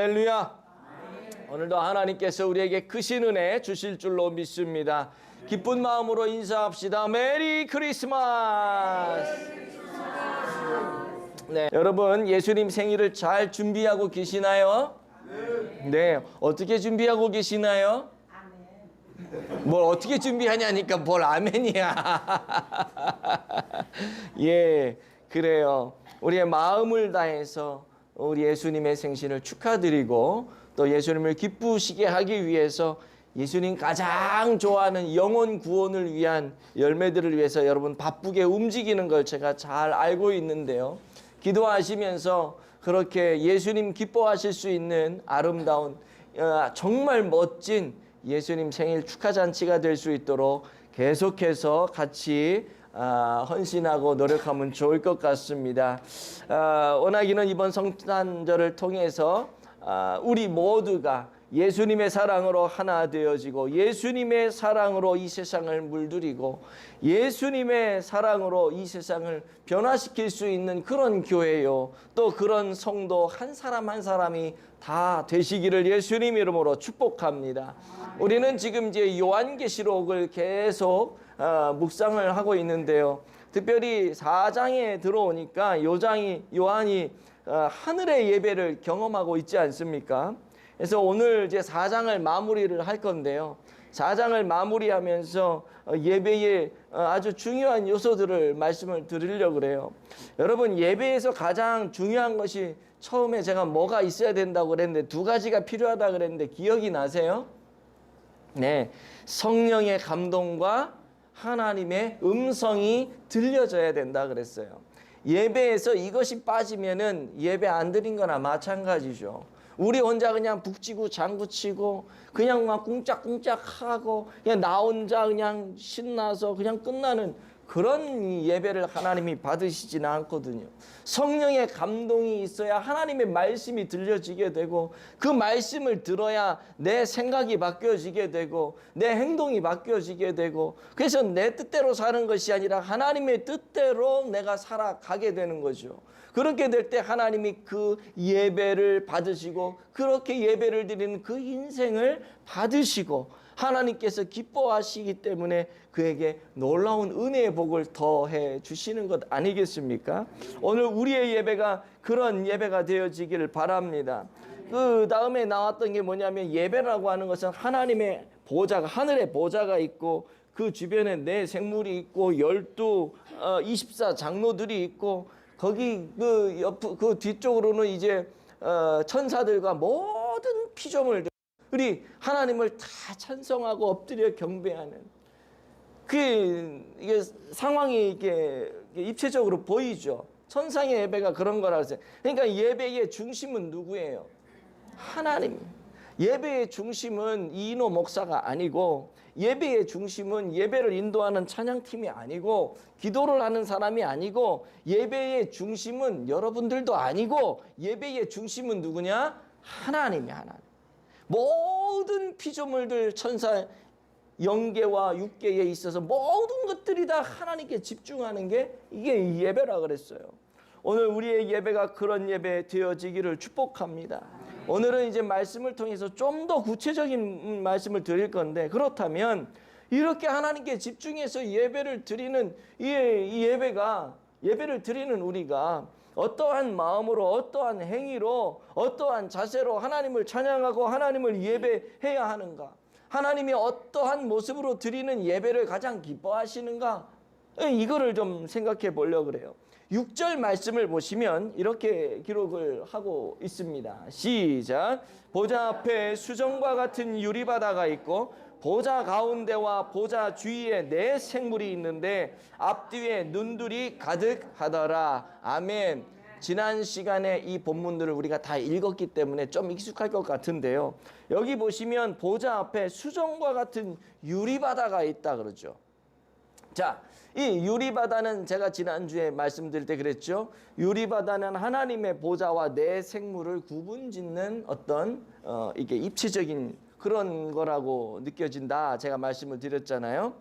할렐루야. 오늘도 하나님께서 우리에게 크신 은혜 주실 줄로 믿습니다. 기쁜 마음으로 인사합시다. 메리 크리스마스. 네, 여러분 예수님 생일을 잘 준비하고 계시나요? 네, 어떻게 준비하고 계시나요? 뭘 어떻게 준비하냐니까 뭘 아멘이야. 예, 그래요. 우리의 마음을 다해서 우리 예수님의 생신을 축하드리고 또 예수님을 기쁘시게 하기 위해서 예수님 가장 좋아하는 영혼 구원을 위한 열매들을 위해서 여러분 바쁘게 움직이는 걸 제가 잘 알고 있는데요. 기도하시면서 그렇게 예수님 기뻐하실 수 있는 아름다운 정말 멋진 예수님 생일 축하 잔치가 될 수 있도록 계속해서 같이 헌신하고 노력하면 좋을 것 같습니다. 원하기는 이번 성탄절을 통해서 우리 모두가 예수님의 사랑으로 하나 되어지고 예수님의 사랑으로 이 세상을 물들이고 예수님의 사랑으로 이 세상을 변화시킬 수 있는 그런 교회요. 또 그런 성도 한 사람 한 사람이 다 되시기를 예수님 이름으로 축복합니다. 우리는 지금 이제 요한계시록을 계속 묵상을 하고 있는데요. 특별히 4장에 들어오니까 요한이 하늘의 예배를 경험하고 있지 않습니까? 그래서 오늘 이제 4장을 마무리를 할 건데요. 4장을 마무리하면서 예배의 아주 중요한 요소들을 말씀을 드리려고 그래요. 여러분 예배에서 가장 중요한 것이 처음에 제가 뭐가 있어야 된다고 그랬는데 두 가지가 필요하다 그랬는데 기억이 나세요? 네, 성령의 감동과 하나님의 음성이 들려져야 된다 그랬어요. 예배에서 이것이 빠지면은 예배 안 드린 거나 마찬가지죠. 우리 혼자 그냥 북치고 장구치고 그냥 막 꿍짝꿍짝하고 그냥 나 혼자 그냥 신나서 그냥 끝나는 그런 예배를 하나님이 받으시지는 않거든요. 성령의 감동이 있어야 하나님의 말씀이 들려지게 되고 그 말씀을 들어야 내 생각이 바뀌어지게 되고 내 행동이 바뀌어지게 되고 그래서 내 뜻대로 사는 것이 아니라 하나님의 뜻대로 내가 살아가게 되는 거죠. 그렇게 될 때 하나님이 그 예배를 받으시고 그렇게 예배를 드리는 그 인생을 받으시고 하나님께서 기뻐하시기 때문에 그에게 놀라운 은혜의 복을 더해 주시는 것 아니겠습니까? 오늘 우리의 예배가 그런 예배가 되어지기를 바랍니다. 그 다음에 나왔던 게 뭐냐면 예배라고 하는 것은 하나님의 보좌가 하늘의 보좌가 있고 그 주변에 내 생물이 있고 24 장로들이 있고 거기 그 뒤쪽으로는 이제 천사들과 모든 피조물들 우리 하나님을 다 찬송하고 엎드려 경배하는 이게 상황이 이게 입체적으로 보이죠. 천상의 예배가 그런 거라고 했어요. 그러니까 예배의 중심은 누구예요? 하나님. 예배의 중심은 이인호 목사가 아니고 예배의 중심은 예배를 인도하는 찬양팀이 아니고 기도를 하는 사람이 아니고 예배의 중심은 여러분들도 아니고 예배의 중심은 누구냐? 하나님이 하나님. 모든 피조물들 천사 영계와 육계에 있어서 모든 것들이 다 하나님께 집중하는 게 이게 예배라 그랬어요. 오늘 우리의 예배가 그런 예배 되어지기를 축복합니다. 오늘은 이제 말씀을 통해서 좀 더 구체적인 말씀을 드릴 건데 그렇다면 이렇게 하나님께 집중해서 예배를 드리는 이 예배를 드리는 우리가 어떠한 마음으로 어떠한 행위로 어떠한 자세로 하나님을 찬양하고 하나님을 예배해야 하는가? 하나님이 어떠한 모습으로 드리는 예배를 가장 기뻐하시는가? 이거를 좀 생각해 보려고 그래요. 6절 말씀을 보시면 이렇게 기록을 하고 있습니다. 시작. 보좌 앞에 수정과 같은 유리바다가 있고 보좌 가운데와 보좌 주위에 네 생물이 있는데 앞뒤에 눈들이 가득하더라. 아멘. 지난 시간에 이 본문들을 우리가 다 읽었기 때문에 좀 익숙할 것 같은데요. 여기 보시면 보좌 앞에 수정과 같은 유리바다가 있다 그러죠. 자, 이 유리바다는 제가 지난주에 말씀드릴 때 그랬죠. 유리바다는 하나님의 보좌와 내 생물을 구분짓는 어떤 이게 입체적인 그런 거라고 느껴진다. 제가 말씀을 드렸잖아요.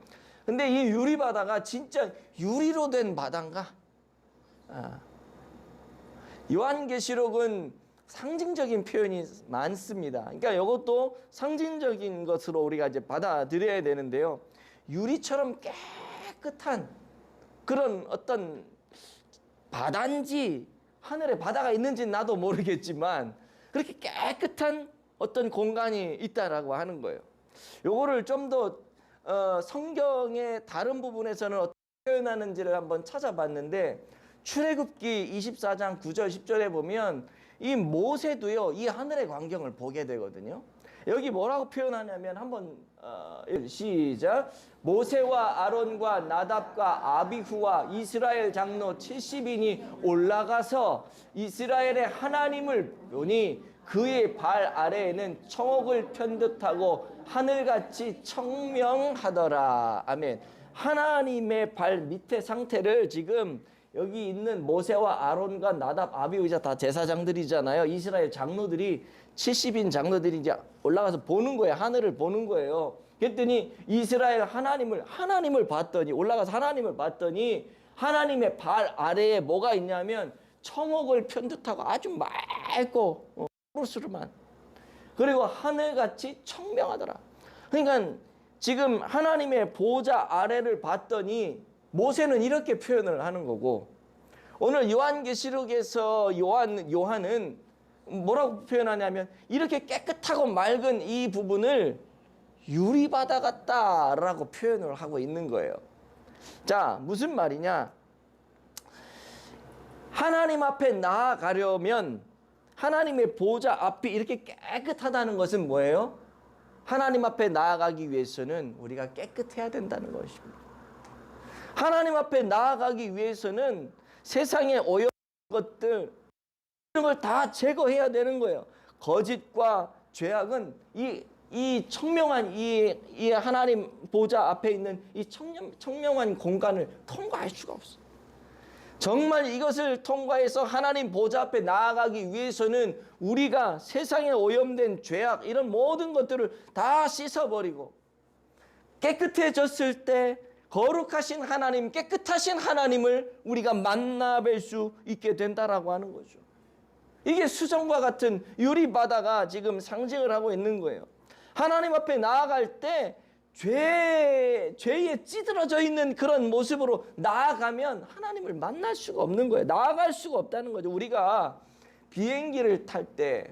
근데 이 유리바다가 진짜 유리로 된 바다인가? 요한계시록은 상징적인 표현이 많습니다. 그러니까 이것도 상징적인 것으로 우리가 이제 받아들여야 되는데요. 유리처럼 깨끗한 그런 어떤 바다인지 하늘에 바다가 있는지는 나도 모르겠지만 그렇게 깨끗한 어떤 공간이 있다라고 하는 거예요. 요거를 좀 더 성경의 다른 부분에서는 어떻게 표현하는지를 한번 찾아봤는데 출애굽기 24장 9절 10절에 보면 이 모세도요 이 하늘의 광경을 보게 되거든요. 여기 뭐라고 표현하냐면 한번 시작. 모세와 아론과 나답과 아비후와 이스라엘 장로 70인이 올라가서 이스라엘의 하나님을 보니 그의 발 아래에는 청옥을 편듯하고 하늘같이 청명하더라. 아멘. 하나님의 발 밑에 상태를 지금 여기 있는 모세와 아론과 나답, 아비후 이제 다 제사장들이잖아요. 이스라엘 장로들이 70인 장로들이 이제 올라가서 보는 거예요. 하늘을 보는 거예요. 그랬더니 이스라엘 하나님을 봤더니 올라가서 하나님을 봤더니 하나님의 발 아래에 뭐가 있냐면 청옥을 편듯하고 아주 맑고 푸르스름한 그리고 하늘같이 청명하더라. 그러니까 지금 하나님의 보좌 아래를 봤더니 모세는 이렇게 표현을 하는 거고 오늘 요한계시록에서 요한은 뭐라고 표현하냐면 이렇게 깨끗하고 맑은 이 부분을 유리바다 같다라고 표현을 하고 있는 거예요. 자, 무슨 말이냐? 하나님 앞에 나아가려면 하나님의 보좌 앞이 이렇게 깨끗하다는 것은 뭐예요? 하나님 앞에 나아가기 위해서는 우리가 깨끗해야 된다는 것입니다. 하나님 앞에 나아가기 위해서는 세상에 오염된 것들 이런 걸 다 제거해야 되는 거예요. 거짓과 죄악은 이 청명한 이 하나님 보좌 앞에 있는 이 청명한 공간을 통과할 수가 없어요. 정말 이것을 통과해서 하나님 보좌 앞에 나아가기 위해서는 우리가 세상에 오염된 죄악 이런 모든 것들을 다 씻어버리고 깨끗해졌을 때 거룩하신 하나님, 깨끗하신 하나님을 우리가 만나뵐 수 있게 된다라고 하는 거죠. 이게 수정과 같은 유리바다가 지금 상징을 하고 있는 거예요. 하나님 앞에 나아갈 때 죄에 찌들어져 있는 그런 모습으로 나아가면 하나님을 만날 수가 없는 거예요. 나아갈 수가 없다는 거죠. 우리가 비행기를 탈 때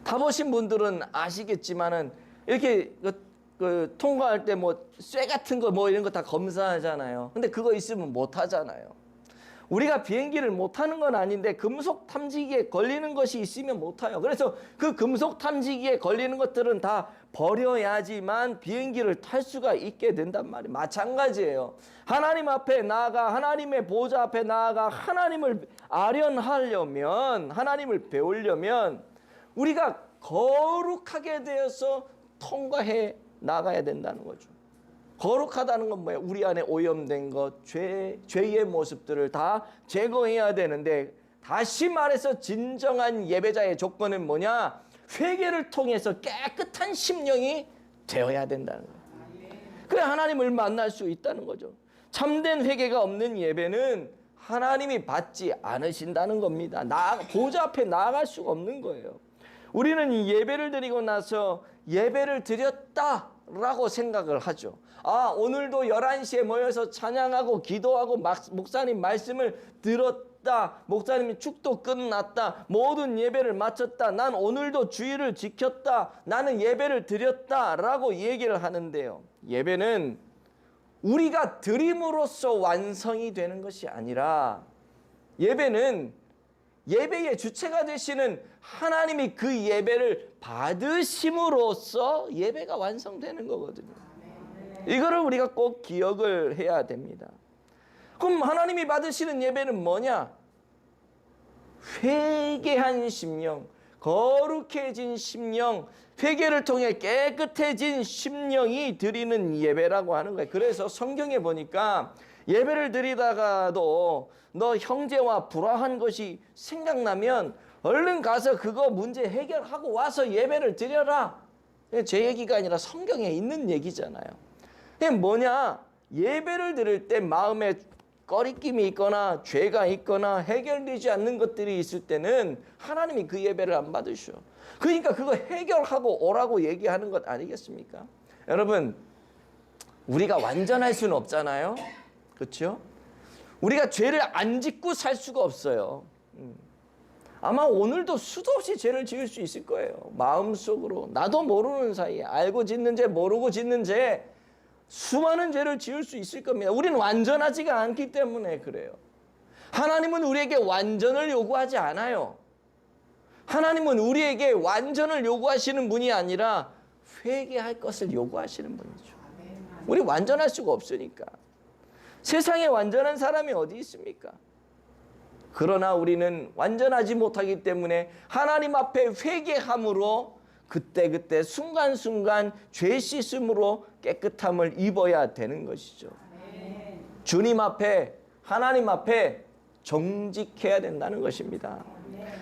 타보신 분들은 아시겠지만은 이렇게 통과할 때 뭐 쇠 같은 거 뭐 이런 거 다 검사하잖아요. 근데 그거 있으면 못 하잖아요. 우리가 비행기를 못 타는 건 아닌데 금속 탐지기에 걸리는 것이 있으면 못 타요. 그래서 그 금속 탐지기에 걸리는 것들은 다 버려야지만 비행기를 탈 수가 있게 된단 말이에요. 마찬가지예요. 하나님 앞에 나아가 하나님의 보좌 앞에 나아가 하나님을 아련하려면 하나님을 배우려면 우리가 거룩하게 되어서 통과해 나가야 된다는 거죠. 거룩하다는 건 뭐예요? 우리 안에 오염된 것, 죄의 모습들을 다 제거해야 되는데 다시 말해서 진정한 예배자의 조건은 뭐냐? 회개를 통해서 깨끗한 심령이 되어야 된다는 거예요. 그래 하나님을 만날 수 있다는 거죠. 참된 회개가 없는 예배는 하나님이 받지 않으신다는 겁니다. 보좌 앞에 나아갈 수가 없는 거예요. 우리는 이 예배를 드리고 나서 예배를 드렸다라고 생각을 하죠. 아, 오늘도 11시에 모여서 찬양하고 기도하고 목사님 말씀을 들었다. 목사님이 축도 끝났다. 모든 예배를 마쳤다. 난 오늘도 주의를 지켰다. 나는 예배를 드렸다라고 얘기를 하는데요. 예배는 우리가 드림으로써 완성이 되는 것이 아니라 예배는 예배의 주체가 되시는 하나님이 그 예배를 받으심으로써 예배가 완성되는 거거든요. 이거를 우리가 꼭 기억을 해야 됩니다. 그럼 하나님이 받으시는 예배는 뭐냐? 회개한 심령, 거룩해진 심령, 회개를 통해 깨끗해진 심령이 드리는 예배라고 하는 거예요. 그래서 성경에 보니까 예배를 드리다가도 너 형제와 불화한 것이 생각나면 얼른 가서 그거 문제 해결하고 와서 예배를 드려라. 제 얘기가 아니라 성경에 있는 얘기잖아요. 그게 뭐냐? 예배를 드릴 때 마음에 꺼리낌이 있거나 죄가 있거나 해결되지 않는 것들이 있을 때는 하나님이 그 예배를 안 받으셔. 그러니까 그거 해결하고 오라고 얘기하는 것 아니겠습니까? 여러분, 우리가 완전할 수는 없잖아요. 그렇죠? 우리가 죄를 안 짓고 살 수가 없어요. 아마 오늘도 수도 없이 죄를 지을 수 있을 거예요. 마음속으로 나도 모르는 사이에 알고 짓는 죄 모르고 짓는 죄 수많은 죄를 지을 수 있을 겁니다. 우리는 완전하지가 않기 때문에 그래요. 하나님은 우리에게 완전을 요구하지 않아요. 하나님은 우리에게 완전을 요구하시는 분이 아니라 회개할 것을 요구하시는 분이죠. 우리 완전할 수가 없으니까. 세상에 완전한 사람이 어디 있습니까? 그러나 우리는 완전하지 못하기 때문에 하나님 앞에 회개함으로 그때그때 순간순간 죄 씻음으로 깨끗함을 입어야 되는 것이죠. 주님 앞에 하나님 앞에 정직해야 된다는 것입니다.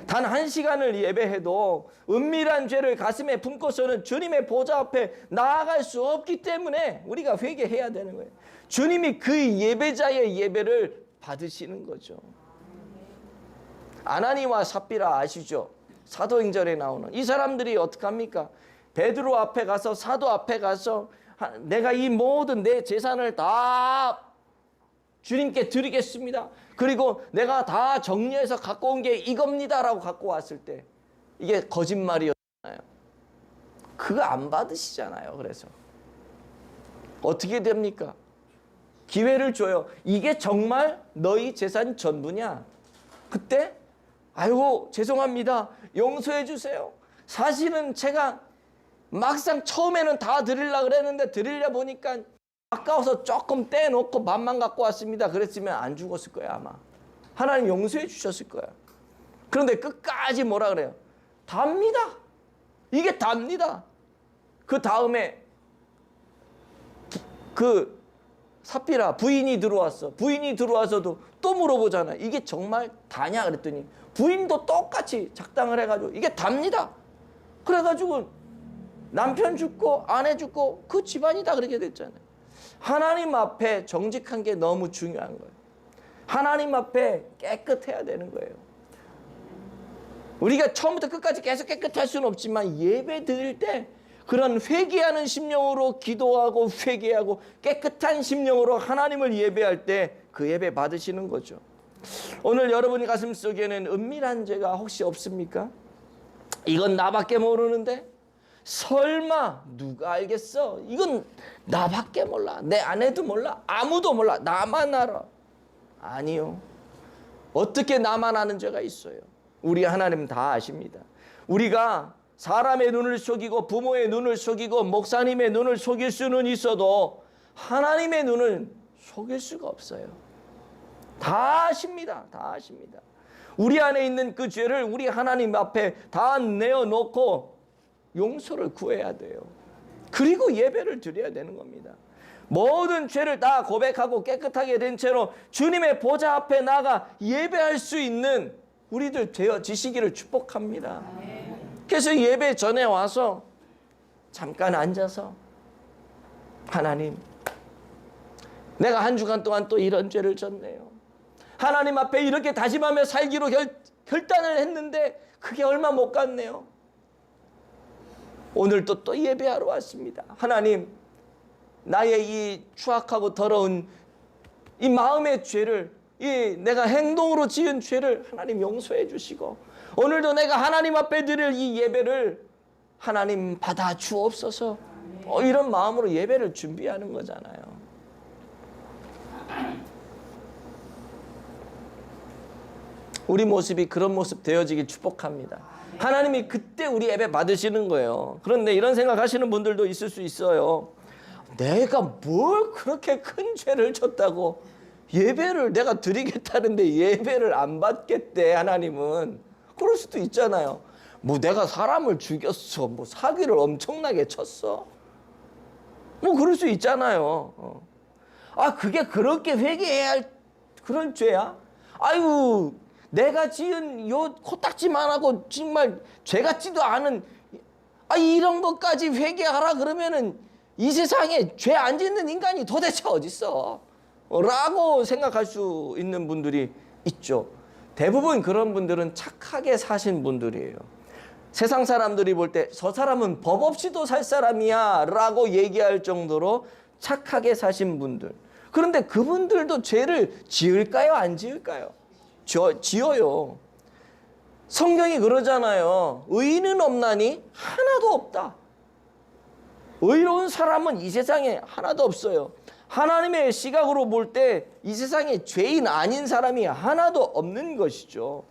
단 한 시간을 예배해도 은밀한 죄를 가슴에 품고서는 주님의 보좌 앞에 나아갈 수 없기 때문에 우리가 회개해야 되는 거예요. 주님이 그 예배자의 예배를 받으시는 거죠. 아나니와 삽비라 아시죠? 사도행전에 나오는 이 사람들이 어떻게 합니까? 베드로 앞에 가서 사도 앞에 가서 내가 이 모든 내 재산을 다 주님께 드리겠습니다. 그리고 내가 다 정리해서 갖고 온 게 이겁니다라고 갖고 왔을 때 이게 거짓말이었잖아요. 그거 안 받으시잖아요. 그래서 어떻게 됩니까? 기회를 줘요. 이게 정말 너희 재산 전부냐? 그때 아이고 죄송합니다. 용서해 주세요. 사실은 제가 막상 처음에는 다 드리려고 그랬는데 드리려 보니까 아까워서 조금 떼놓고 반만 갖고 왔습니다. 그랬으면 안 죽었을 거야 아마. 하나님 용서해 주셨을 거야. 그런데 끝까지 뭐라 그래요? 답니다. 이게 답니다. 그 다음에 그 삽비라 부인이 들어왔어. 부인이 들어와서도 또 물어보잖아. 이게 정말 다냐 그랬더니 부인도 똑같이 작당을 해가지고 이게 답니다. 그래가지고 남편 죽고 아내 죽고 그 집안이 다 그렇게 됐잖아요. 하나님 앞에 정직한 게 너무 중요한 거예요. 하나님 앞에 깨끗해야 되는 거예요. 우리가 처음부터 끝까지 계속 깨끗할 수는 없지만 예배 드릴 때 그런 회개하는 심령으로 기도하고 회개하고 깨끗한 심령으로 하나님을 예배할 때 그 예배 받으시는 거죠. 오늘 여러분의 가슴 속에는 은밀한 죄가 혹시 없습니까? 이건 나밖에 모르는데 설마 누가 알겠어? 이건 나밖에 몰라. 내 아내도 몰라. 아무도 몰라. 나만 알아. 아니요. 어떻게 나만 아는 죄가 있어요? 우리 하나님 다 아십니다. 우리가 사람의 눈을 속이고 부모의 눈을 속이고 목사님의 눈을 속일 수는 있어도 하나님의 눈을 속일 수가 없어요. 다 아십니다. 다 아십니다. 우리 안에 있는 그 죄를 우리 하나님 앞에 다 내어놓고 용서를 구해야 돼요. 그리고 예배를 드려야 되는 겁니다. 모든 죄를 다 고백하고 깨끗하게 된 채로 주님의 보좌 앞에 나가 예배할 수 있는 우리들 되어지시기를 축복합니다. 그래서 예배 전에 와서 잠깐 앉아서 하나님, 내가 한 주간 동안 또 이런 죄를 졌네요. 하나님 앞에 이렇게 다짐하며 살기로 결단을 했는데 그게 얼마 못 갔네요. 오늘 또 예배하러 왔습니다. 하나님, 나의 이 추악하고 더러운 이 마음의 죄를, 이 내가 행동으로 지은 죄를 하나님 용서해 주시고 오늘도 내가 하나님 앞에 드릴 이 예배를 하나님 받아 주옵소서. 이런 마음으로 예배를 준비하는 거잖아요. 우리 모습이 그런 모습 되어지길 축복합니다. 하나님이 그때 우리 예배 받으시는 거예요. 그런데 이런 생각하시는 분들도 있을 수 있어요. 내가 뭘 그렇게 큰 죄를 졌다고 예배를 내가 드리겠다는데 예배를 안 받겠대 하나님은. 그럴 수도 있잖아요. 뭐 내가 사람을 죽였어, 뭐 사기를 엄청나게 쳤어, 뭐 그럴 수 있잖아요. 아, 그게 그렇게 회개해야 할 그런 죄야? 아유, 내가 지은 요 코딱지만 하고 정말 죄 같지도 않은 이런 것까지 회개하라 그러면은 이 세상에 죄 안 짓는 인간이 도대체 어딨어? 라고 생각할 수 있는 분들이 있죠. 대부분 그런 분들은 착하게 사신 분들이에요. 세상 사람들이 볼 때 저 사람은 법 없이도 살 사람이야 라고 얘기할 정도로 착하게 사신 분들. 그런데 그분들도 죄를 지을까요? 안 지을까요? 지어요. 성경이 그러잖아요. 의인은 없나니 하나도 없다. 의로운 사람은 이 세상에 하나도 없어요. 하나님의 시각으로 볼 때 이 세상에 죄인 아닌 사람이 하나도 없는 것이죠.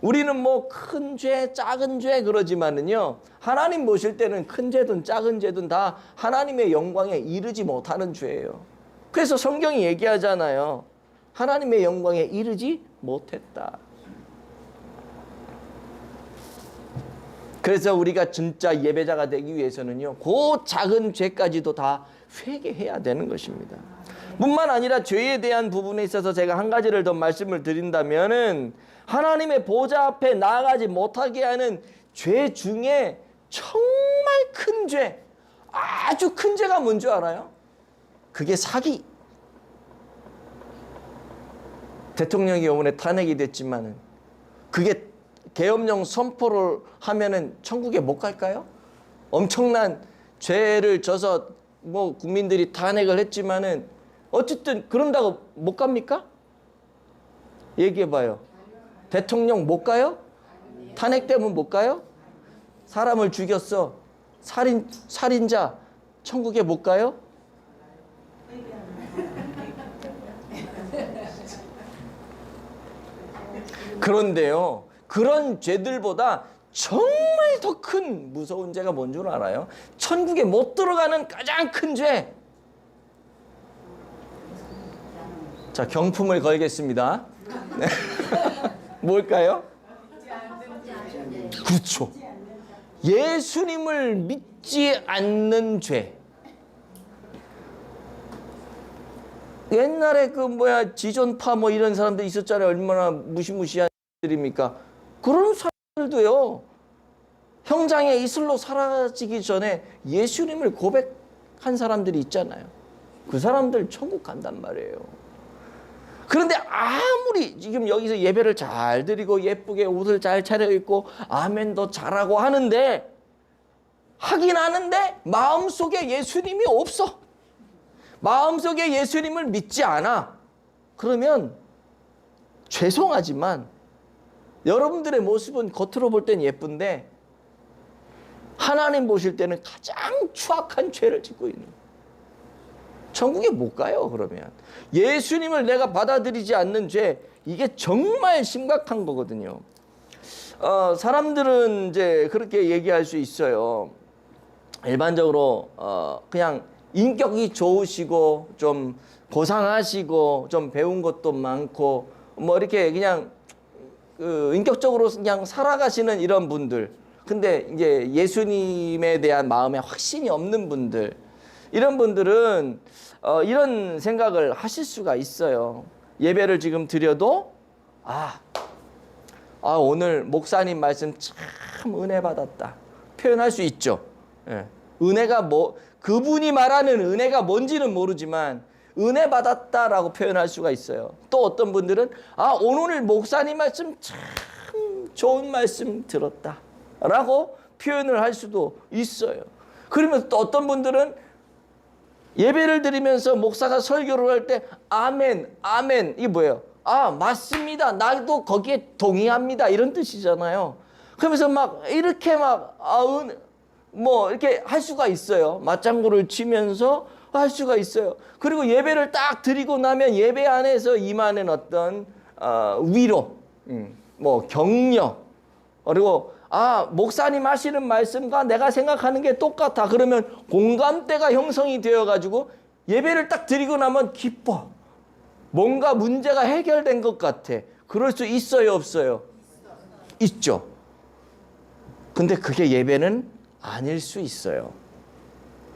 우리는 뭐 큰 죄, 작은 죄 그러지만은요, 하나님 보실 때는 큰 죄든 작은 죄든 다 하나님의 영광에 이르지 못하는 죄예요. 그래서 성경이 얘기하잖아요. 하나님의 영광에 이르지 못했다. 그래서 우리가 진짜 예배자가 되기 위해서는요, 그 작은 죄까지도 다 회개해야 되는 것입니다. 뿐만 아니라 죄에 대한 부분에 있어서 제가 한 가지를 더 말씀을 드린다면은, 하나님의 보좌 앞에 나아가지 못하게 하는 죄 중에 정말 큰 죄, 아주 큰 죄가 뭔 줄 알아요? 그게 사기. 대통령이 이번에 탄핵이 됐지만은 그게 계엄령 선포를 하면은 천국에 못 갈까요? 엄청난 죄를 져서 뭐 국민들이 탄핵을 했지만은 어쨌든 그런다고 못 갑니까? 얘기해봐요. 대통령 못 가요? 탄핵되면 못 가요? 사람을 죽였어. 살인자 천국에 못 가요? 그런데요, 그런 죄들보다 정말 더 큰 무서운 죄가 뭔 줄 알아요? 천국에 못 들어가는 가장 큰 죄. 자, 경품을 걸겠습니다. 네. 뭘까요? 그렇죠. 예수님을 믿지 않는 죄. 옛날에 지존파 뭐 이런 사람들 있었잖아요. 얼마나 무시무시한 들입니까? 그런 사람들도요, 형장의 이슬로 사라지기 전에 예수님을 고백한 사람들이 있잖아요. 그 사람들 천국 간단 말이에요. 그런데 아무리 지금 여기서 예배를 잘 드리고 예쁘게 옷을 잘 차려입고 아멘도 잘하고 하긴 하는데 마음속에 예수님이 없어. 마음속에 예수님을 믿지 않아. 그러면 죄송하지만 여러분들의 모습은 겉으로 볼 땐 예쁜데 하나님 보실 때는 가장 추악한 죄를 짓고 있는 거예요. 천국에 못 가요. 그러면 예수님을 내가 받아들이지 않는 죄, 이게 정말 심각한 거거든요. 사람들은 이제 그렇게 얘기할 수 있어요. 일반적으로 그냥 인격이 좋으시고 좀 고상하시고 좀 배운 것도 많고 뭐 이렇게 그냥 인격적으로 그냥 살아가시는 이런 분들, 근데 이제 예수님에 대한 마음에 확신이 없는 분들, 이런 분들은 이런 생각을 하실 수가 있어요. 예배를 지금 드려도 오늘 목사님 말씀 참 은혜 받았다 표현할 수 있죠. 예. 은혜가 그분이 말하는 은혜가 뭔지는 모르지만 은혜 받았다라고 표현할 수가 있어요. 또 어떤 분들은 오늘 목사님 말씀 참 좋은 말씀 들었다라고 표현을 할 수도 있어요. 그러면 또 어떤 분들은 예배를 드리면서 목사가 설교를 할 때 아멘, 아멘, 이게 뭐예요? 맞습니다. 나도 거기에 동의합니다. 이런 뜻이잖아요. 그러면서 막 이렇게 이렇게 할 수가 있어요. 맞장구를 치면서 할 수가 있어요. 그리고 예배를 딱 드리고 나면 예배 안에서 임하는 어떤 위로, 격려, 그리고 목사님 하시는 말씀과 내가 생각하는 게 똑같아. 그러면 공감대가 형성이 되어가지고 예배를 딱 드리고 나면 기뻐. 뭔가 문제가 해결된 것 같아. 그럴 수 있어요, 없어요? 있죠. 근데 그게 예배는 아닐 수 있어요.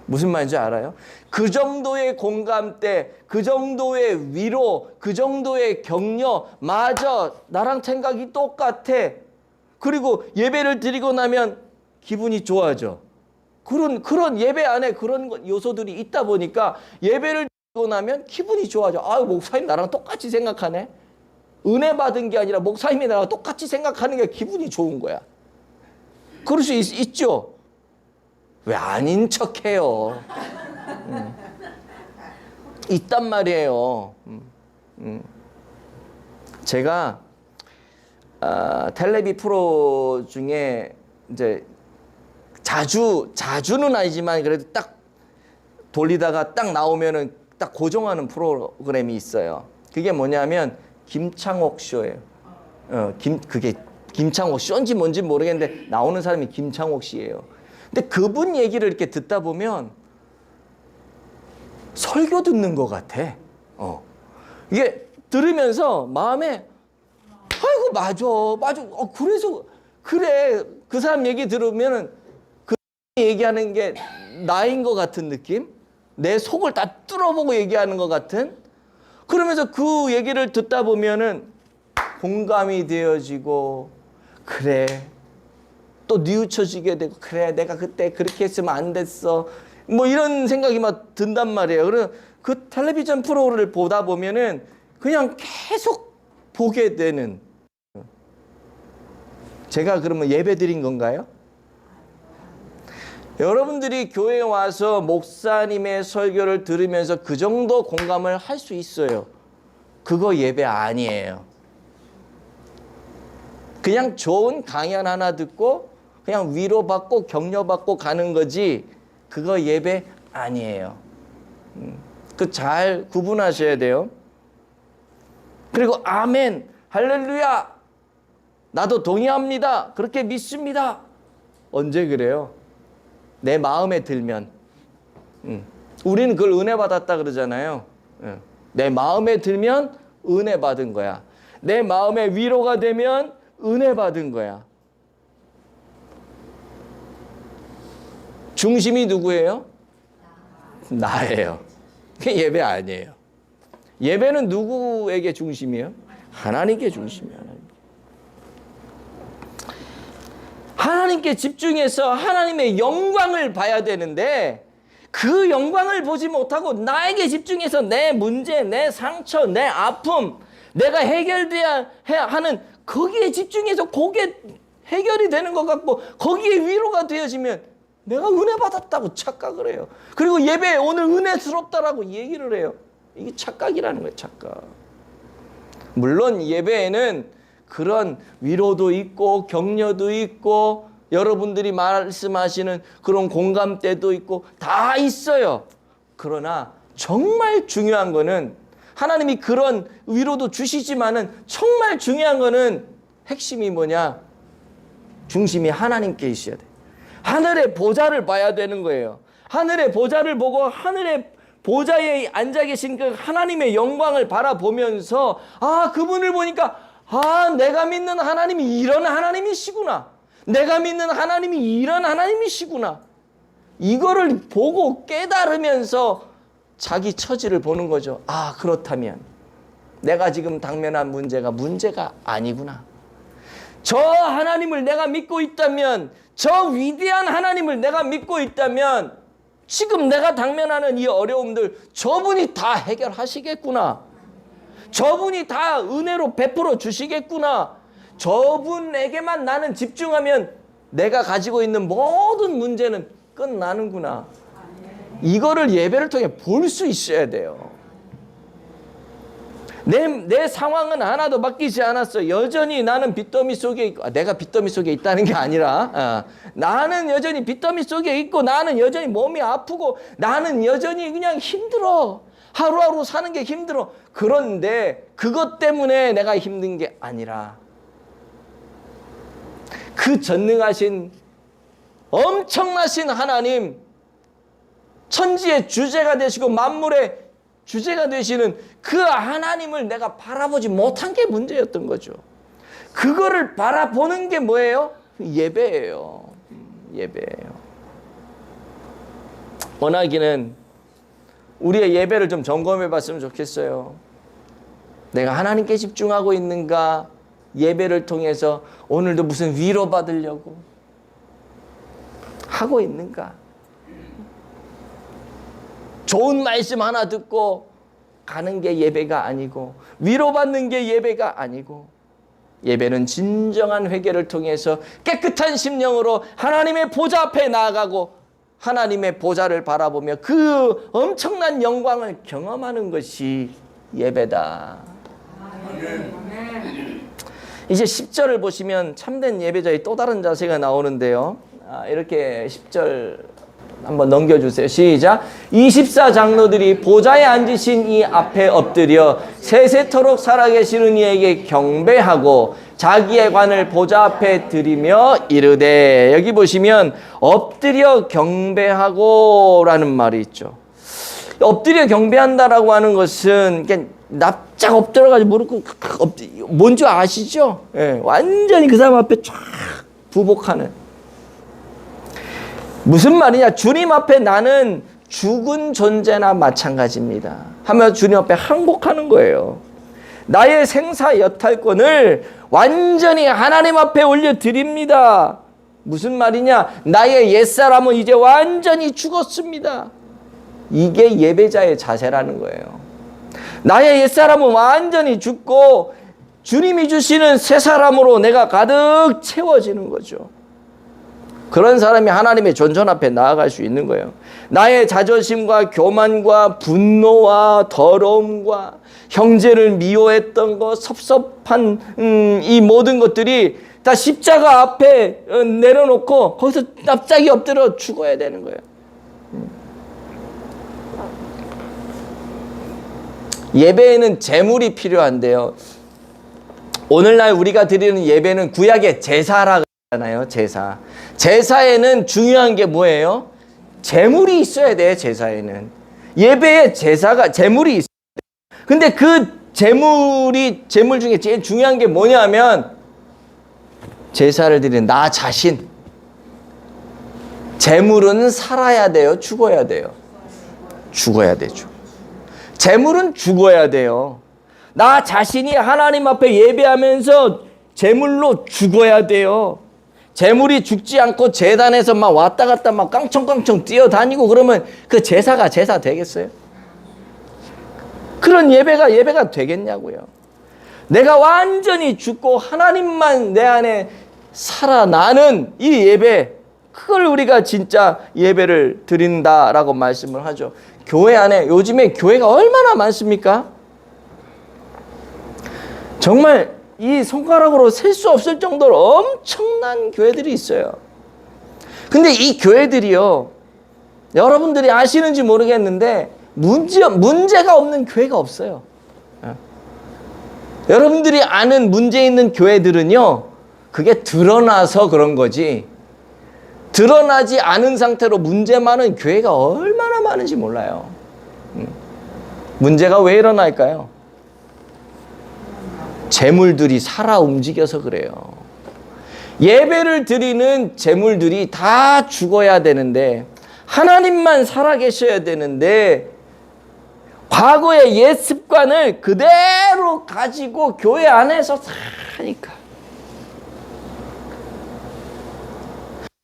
무슨 말인지 알아요? 그 정도의 공감대, 그 정도의 위로, 그 정도의 격려, 맞아, 나랑 생각이 똑같아. 그리고 예배를 드리고 나면 기분이 좋아져. 그런 예배 안에 그런 요소들이 있다 보니까 예배를 고 나면 기분이 좋아져. 아, 목사님 나랑 똑같이 생각하네. 은혜 받은 게 아니라 목사님이 나랑 똑같이 생각하는 게 기분이 좋은 거야. 그럴 수 있죠. 왜 아닌 척해요? 있단 말이에요. 제가 텔레비 프로 중에 이제 자주는 아니지만 그래도 딱 돌리다가 딱 나오면은 딱 고정하는 프로그램이 있어요. 그게 뭐냐면 김창옥 쇼예요. 그게 김창옥 쇼인지 뭔지 모르겠는데 나오는 사람이 김창옥 씨예요. 근데 그분 얘기를 이렇게 듣다 보면 설교 듣는 것 같아. 이게 들으면서 마음에 아이고 맞아. 그래서 그래 그 사람 얘기 들으면은 그 얘기하는 게 나인 것 같은 느낌, 내 속을 다 뚫어보고 얘기하는 것 같은. 그러면서 그 얘기를 듣다 보면은 공감이 되어지고 그래 또 뉘우쳐지게 되고 그래 내가 그때 그렇게 했으면 안 됐어 뭐 이런 생각이 막 든단 말이에요. 그래서 그 텔레비전 프로를 보다 보면은 그냥 계속 보게 되는. 제가 그러면 예배 드린 건가요? 여러분들이 교회에 와서 목사님의 설교를 들으면서 그 정도 공감을 할 수 있어요. 그거 예배 아니에요. 그냥 좋은 강연 하나 듣고 그냥 위로받고 격려받고 가는 거지 그거 예배 아니에요. 그 잘 구분하셔야 돼요. 그리고 아멘, 할렐루야, 나도 동의합니다, 그렇게 믿습니다. 언제 그래요? 내 마음에 들면. 우리는 그걸 은혜 받았다 그러잖아요. 내 마음에 들면 은혜 받은 거야. 내 마음에 위로가 되면 은혜 받은 거야. 중심이 누구예요? 나예요. 그게 예배 아니에요. 예배는 누구에게 중심이에요? 하나님께 중심이에요. 하나님께 집중해서 하나님의 영광을 봐야 되는데 그 영광을 보지 못하고 나에게 집중해서 내 문제, 내 상처, 내 아픔, 내가 해결돼야 하는 거기에 집중해서 그게 해결이 되는 것 같고 거기에 위로가 되어지면 내가 은혜 받았다고 착각을 해요. 그리고 예배에 오늘 은혜스럽다라고 얘기를 해요. 이게 착각이라는 거예요. 착각. 물론 예배에는 그런 위로도 있고 격려도 있고 여러분들이 말씀하시는 그런 공감대도 있고 다 있어요. 그러나 정말 중요한 거는 하나님이 그런 위로도 주시지만은 정말 중요한 거는 핵심이 뭐냐? 중심이 하나님께 있어야 돼. 하늘의 보좌를 봐야 되는 거예요. 하늘의 보좌를 보고 하늘의 보좌에 앉아 계신 그 하나님의 영광을 바라보면서 아, 그분을 보니까 아, 내가 믿는 하나님이 이런 하나님이시구나. 내가 믿는 하나님이 이런 하나님이시구나. 이거를 보고 깨달으면서 자기 처지를 보는 거죠. 아, 그렇다면 내가 지금 당면한 문제가 아니구나. 저 하나님을 내가 믿고 있다면, 저 위대한 하나님을 내가 믿고 있다면 지금 내가 당면하는 이 어려움들 저분이 다 해결하시겠구나. 저분이 다 은혜로 베풀어 주시겠구나. 저분에게만 나는 집중하면 내가 가지고 있는 모든 문제는 끝나는구나. 이거를 예배를 통해 볼 수 있어야 돼요. 내 상황은 하나도 바뀌지 않았어. 여전히 나는 빚더미 속에 있고, 내가 빚더미 속에 있다는 게 아니라 나는 여전히 빚더미 속에 있고 나는 여전히 몸이 아프고 나는 여전히 그냥 힘들어. 하루하루 사는 게 힘들어. 그런데 그것 때문에 내가 힘든 게 아니라 그 전능하신 엄청나신 하나님, 천지의 주제가 되시고 만물의 주제가 되시는 그 하나님을 내가 바라보지 못한 게 문제였던 거죠. 그거를 바라보는 게 뭐예요? 예배예요. 예배예요. 원하기는 우리의 예배를 좀 점검해 봤으면 좋겠어요. 내가 하나님께 집중하고 있는가? 예배를 통해서 오늘도 무슨 위로받으려고 하고 있는가? 좋은 말씀 하나 듣고 가는 게 예배가 아니고, 위로받는 게 예배가 아니고, 예배는 진정한 회개를 통해서 깨끗한 심령으로 하나님의 보좌 앞에 나아가고 하나님의 보좌를 바라보며 그 엄청난 영광을 경험하는 것이 예배다. 이제 10절을 보시면 참된 예배자의 또 다른 자세가 나오는데요. 이렇게 10절 한번 넘겨주세요. 시작. 24장로들이 보좌에 앉으신 이 앞에 엎드려 세세토록 살아계시는 이에게 경배하고 자기의 관을 보좌 앞에 드리며 이르되, 여기 보시면 엎드려 경배하고 라는 말이 있죠. 엎드려 경배한다라고 하는 것은 그냥 납작 엎드려가지고 무릎 꿇고 뭔지 아시죠? 예, 완전히 그 사람 앞에 쫙 부복하는. 무슨 말이냐? 주님 앞에 나는 죽은 존재나 마찬가지입니다 하며 주님 앞에 항복하는 거예요. 나의 생사 여탈권을 완전히 하나님 앞에 올려드립니다. 무슨 말이냐? 나의 옛사람은 이제 완전히 죽었습니다. 이게 예배자의 자세라는 거예요. 나의 옛사람은 완전히 죽고 주님이 주시는 새 사람으로 내가 가득 채워지는 거죠. 그런 사람이 하나님의 존전 앞에 나아갈 수 있는 거예요. 나의 자존심과 교만과 분노와 더러움과 형제를 미워했던 것, 섭섭한 이 모든 것들이 다 십자가 앞에 내려놓고 거기서 납작이 엎드려 죽어야 되는 거예요. 예배에는 제물이 필요한데요. 오늘날 우리가 드리는 예배는 구약의 제사라 하잖아요. 제사. 제사에는 중요한 게 뭐예요? 제물이 있어야 돼. 제사에는 예배에 제사가 제물이 있어야 돼. 근데 그 제물 중에 제일 중요한 게 뭐냐면 제사를 드리는 나 자신. 제물은 살아야 돼요? 죽어야 돼요? 죽어야 되죠. 제물은 죽어야 돼요. 나 자신이 하나님 앞에 예배하면서 제물로 죽어야 돼요. 제물이 죽지 않고 제단에서 막 왔다 갔다 막 깡총깡총 뛰어다니고 그러면 그 제사가 제사 되겠어요? 그런 예배가 되겠냐고요. 내가 완전히 죽고 하나님만 내 안에 살아나는 이 예배, 그걸 우리가 진짜 예배를 드린다라고 말씀을 하죠. 교회 안에 요즘에 교회가 얼마나 많습니까? 정말 이 손가락으로 셀 수 없을 정도로 엄청난 교회들이 있어요. 근데 이 교회들이요, 여러분들이 아시는지 모르겠는데 문제가 없는 교회가 없어요. 여러분들이 아는 문제 있는 교회들은요, 그게 드러나서 그런 거지, 드러나지 않은 상태로 문제 많은 교회가 얼마나 많은지 몰라요. 문제가 왜 일어날까요? 재물들이 살아 움직여서 그래요. 예배를 드리는 재물들이 다 죽어야 되는데 하나님만 살아계셔야 되는데 과거의 옛 습관을 그대로 가지고 교회 안에서 사니까,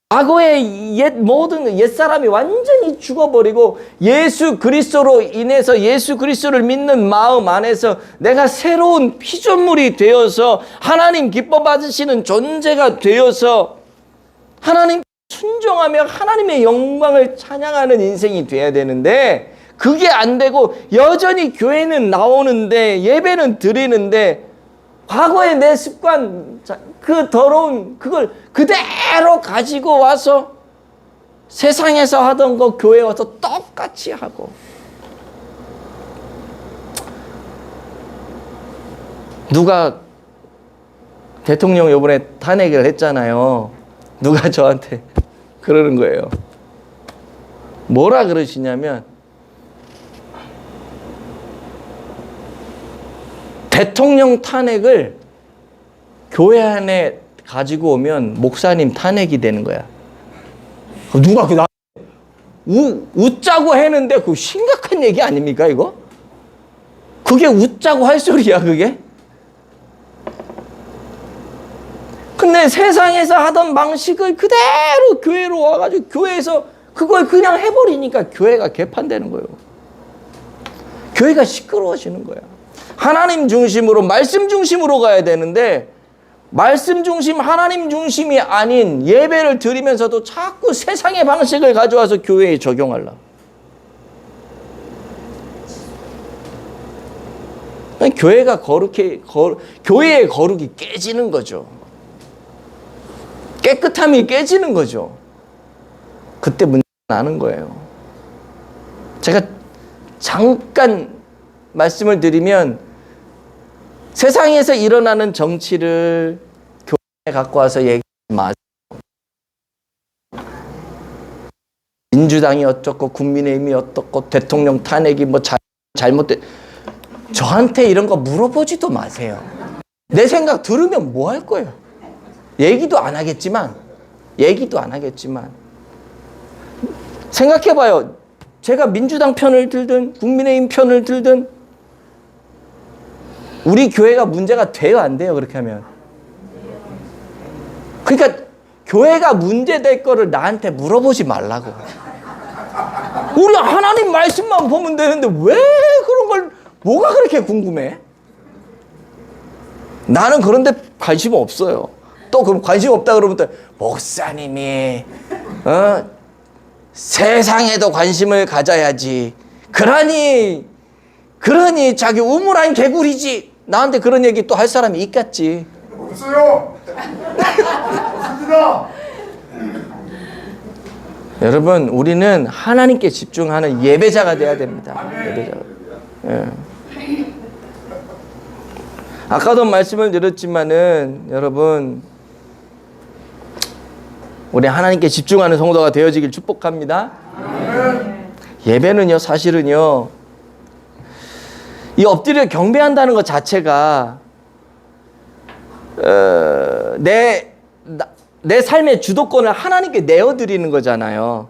과거의 모든 옛사람이 완전히 죽어버리고 예수 그리스도로 인해서 예수 그리스도를 믿는 마음 안에서 내가 새로운 피조물이 되어서 하나님 기뻐 받으시는 존재가 되어서 하나님 순종하며 하나님의 영광을 찬양하는 인생이 돼야 되는데, 그게 안 되고 여전히 교회는 나오는데 예배는 드리는데 과거의 내 습관, 그 더러운 그걸 그대로 가지고 와서 세상에서 하던 거 교회에 와서 똑같이 하고, 누가 대통령 이번에 탄핵을 했잖아요. 누가 저한테 그러는 거예요. 뭐라 그러시냐면, 대통령 탄핵을 교회 안에 가지고 오면 목사님 탄핵이 되는 거야. 누가 나 웃자고 했는데 그거 심각한 얘기 아닙니까 이거? 그게 웃자고 할 소리야 그게? 근데 세상에서 하던 방식을 그대로 교회로 와가지고 교회에서 그걸 그냥 해버리니까 교회가 개판되는 거예요. 교회가 시끄러워지는 거야. 하나님 중심으로, 말씀 중심으로 가야 되는데 말씀 중심, 하나님 중심이 아닌 예배를 드리면서도 자꾸 세상의 방식을 가져와서 교회에 적용하려고. 교회가 교회의 거룩이 깨지는 거죠. 깨끗함이 깨지는 거죠. 그때 문제가 나는 거예요. 제가 잠깐 말씀을 드리면, 세상에서 일어나는 정치를 교회에 갖고 와서 얘기하지 마세요. 민주당이 어쩌고 국민의힘이 어떻고 대통령 탄핵이 뭐 잘못된, 저한테 이런 거 물어보지도 마세요. 내 생각 들으면 뭐 할 거예요? 얘기도 안 하겠지만 생각해봐요. 제가 민주당 편을 들든 국민의힘 편을 들든 우리 교회가 문제가 돼요, 안 돼요? 그렇게 하면. 그러니까 교회가 문제될 거를 나한테 물어보지 말라고. 우리 하나님 말씀만 보면 되는데 왜 그런 걸, 뭐가 그렇게 궁금해? 나는 그런데 관심 없어요. 또 그럼 관심 없다 그러면 또 목사님이 세상에도 관심을 가져야지. 그러니 자기 우물안 개구리지. 나한테 그런 얘기 또 할 사람이 있겠지. 없어요. 없습니다. 여러분, 우리는 하나님께 집중하는 예배자가 돼야 됩니다. 예배자가. 예. 아까도 말씀을 드렸지만은 여러분, 우리 하나님께 집중하는 성도가 되어지길 축복합니다. 예배는요, 사실은요, 이 엎드려 경배한다는 것 자체가 내 삶의 주도권을 하나님께 내어드리는 거잖아요.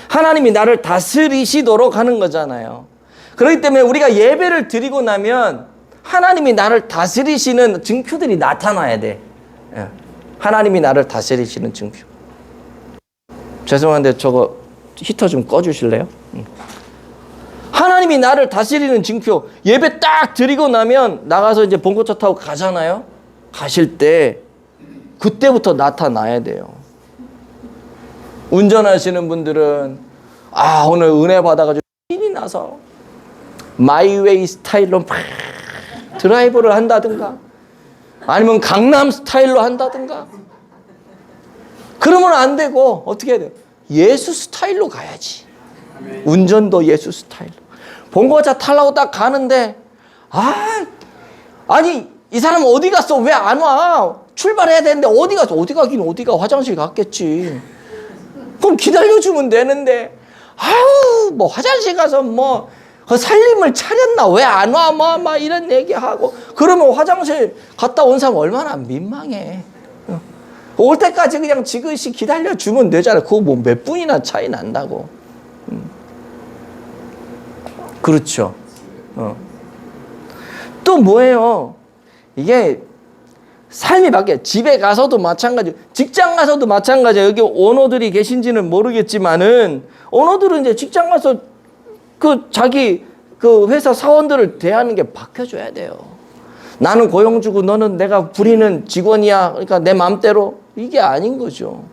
하나님이 나를 다스리시도록 하는 거잖아요. 그렇기 때문에 우리가 예배를 드리고 나면 하나님이 나를 다스리시는 증표들이 나타나야 돼. 하나님이 나를 다스리시는 증표. 죄송한데 저거 히터 좀 꺼주실래요? 하나님이 나를 다스리는 증표. 예배 딱 드리고 나면 나가서 이제 봉고차 타고 가잖아요. 가실 때 그때부터 나타나야 돼요. 운전하시는 분들은 오늘 은혜 받아가지고 신이 나서 마이웨이 스타일로 막 드라이브를 한다든가 아니면 강남 스타일로 한다든가 그러면 안 되고 어떻게 해야 돼요? 예수 스타일로 가야지. 운전도 예수 스타일로. 봉고차 타려고 딱 가는데 아니 이 사람 어디 갔어? 왜 안 와? 출발해야 되는데 어디 갔어? 어디 가긴 어디가, 화장실 갔겠지. 그럼 기다려주면 되는데 뭐 화장실 가서 뭐 살림을 차렸나? 왜 안 와? 막 이런 얘기하고 그러면 화장실 갔다 온 사람 얼마나 민망해. 올 때까지 그냥 지그시 기다려주면 되잖아. 그거 뭐 몇 분이나 차이 난다고. 그렇죠. 또 뭐예요? 이게 삶이 바뀌어요. 집에 가서도 마찬가지, 직장 가서도 마찬가지예요. 여기 오너들이 계신지는 모르겠지만은 오너들은 이제 직장 가서 자기 회사 사원들을 대하는 게 바뀌어줘야 돼요. 나는 고용주고 너는 내가 부리는 직원이야. 그러니까 내 마음대로, 이게 아닌 거죠.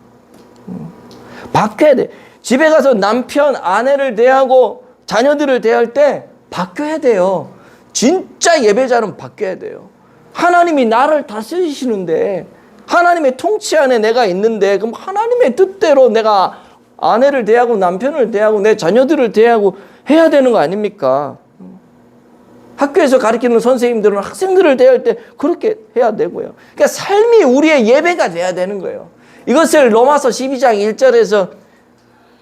바뀌어야 돼. 집에 가서 남편, 아내를 대하고 자녀들을 대할 때 바뀌어야 돼요. 진짜 예배자는 바뀌어야 돼요. 하나님이 나를 다스리시는데, 하나님의 통치 안에 내가 있는데, 그럼 하나님의 뜻대로 내가 아내를 대하고 남편을 대하고 내 자녀들을 대하고 해야 되는 거 아닙니까? 학교에서 가르치는 선생님들은 학생들을 대할 때 그렇게 해야 되고요. 그러니까 삶이 우리의 예배가 돼야 되는 거예요. 이것을 로마서 12장 1절에서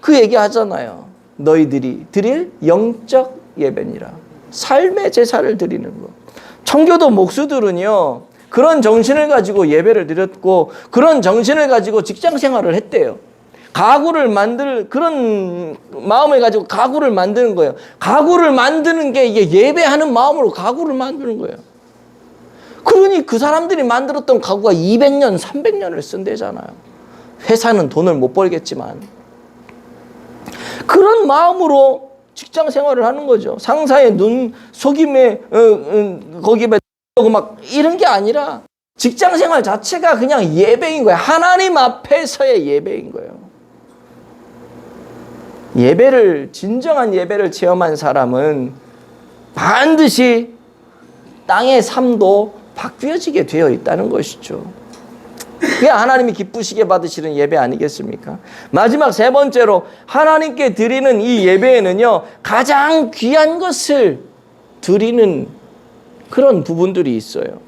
그 얘기 하잖아요. 너희들이 드릴 영적 예배니라. 삶의 제사를 드리는 거. 청교도 목수들은요, 그런 정신을 가지고 예배를 드렸고, 그런 정신을 가지고 직장 생활을 했대요. 그런 마음을 가지고 가구를 만드는 거예요. 가구를 만드는 게 이게 예배하는 마음으로 가구를 만드는 거예요. 그러니 그 사람들이 만들었던 가구가 200년, 300년을 쓴대잖아요. 회사는 돈을 못 벌겠지만. 그런 마음으로 직장 생활을 하는 거죠. 상사의 눈 속임에 거기에 막 이런 게 아니라 직장 생활 자체가 그냥 예배인 거예요. 하나님 앞에서의 예배인 거예요. 진정한 예배를 체험한 사람은 반드시 땅의 삶도 바뀌어지게 되어 있다는 것이죠. 그게 하나님이 기쁘시게 받으시는 예배 아니겠습니까? 마지막 세 번째로 하나님께 드리는 이 예배에는요, 가장 귀한 것을 드리는 그런 부분들이 있어요.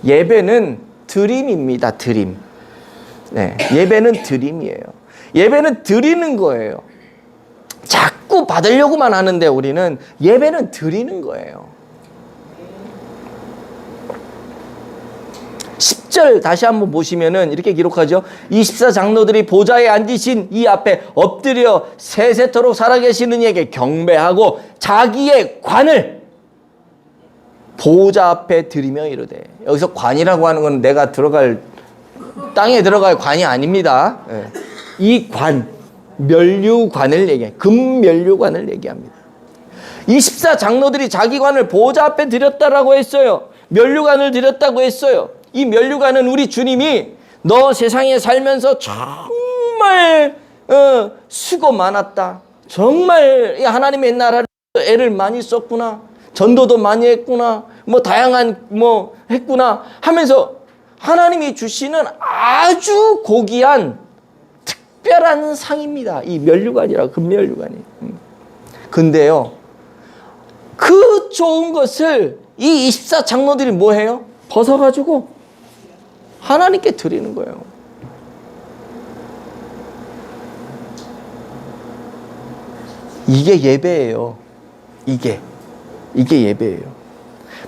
예배는 드림입니다. 드림. 네, 예배는 드림이에요. 예배는 드리는 거예요. 자꾸 받으려고만 하는데 우리는 예배는 드리는 거예요. 10절 다시 한번 보시면은 이렇게 기록하죠. 24장로들이 보좌에 앉으신 이 앞에 엎드려 세세토록 살아계시는 이에게 경배하고 자기의 관을 보좌 앞에 드리며 이르되, 여기서 관이라고 하는 건 내가 들어갈 땅에 들어갈 관이 아닙니다. 이 관, 면류관을 얘기해요. 금면류관을 얘기합니다. 24장로들이 자기 관을 보좌 앞에 드렸다라고 했어요. 면류관을 드렸다고 했어요. 이 면류관은 우리 주님이 너 세상에 살면서 정말 수고 많았다. 정말 하나님의 나라를 애를 많이 썼구나. 전도도 많이 했구나. 뭐 다양한 뭐 했구나 하면서 하나님이 주시는 아주 고귀한 특별한 상입니다. 이 면류관이라고, 금면류관이. 근데요, 그 좋은 것을 이 24장로들이 뭐 해요? 벗어가지고 하나님께 드리는 거예요. 이게 예배예요. 이게 예배예요.